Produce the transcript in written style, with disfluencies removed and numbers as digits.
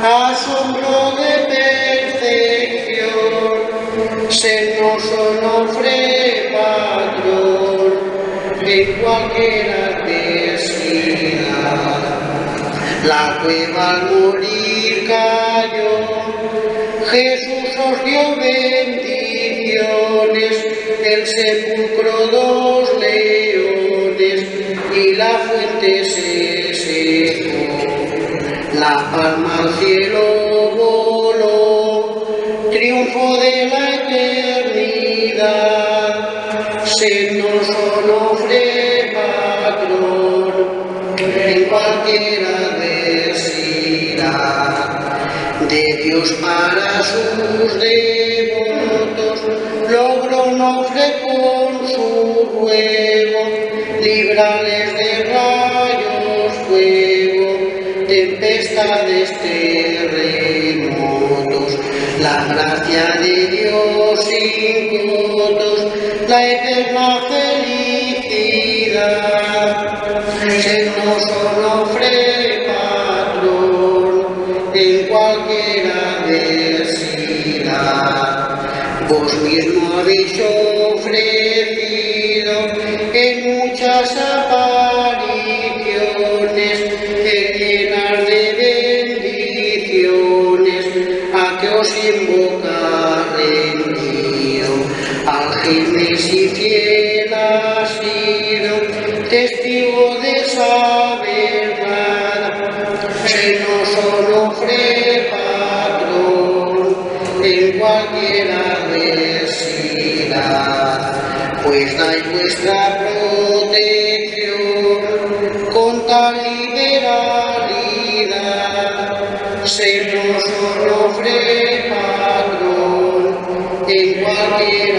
asombro de perfección, se nos onofre patrón en cualquier adversidad. La cueva al morir cayó, Jesús os dio bendiciones, el sepulcro 2 leones y la fuente se secó. La palma al cielo voló, triunfo de la eternidad, se nos onofre patrón en cualquier adversidad. De Dios para sus devotos, logró onofre con su ruego, librarles de rayos fuego, tempestades, terremotos, la gracia de Dios sin cotos, la eterna felicidad, se nos onofre patrón en cualquier adversidad. Vos mismo habéis ofrecido en muchas apariciones, en llenar de bendiciones a que os invoca rendido. Algemes y fiel ha sido, testigo de esa verdad, se nos onofre patrón en cualquier adversidad, pues dais vuestra protección con tal liberalidad, se nos onofre patrón en cualquier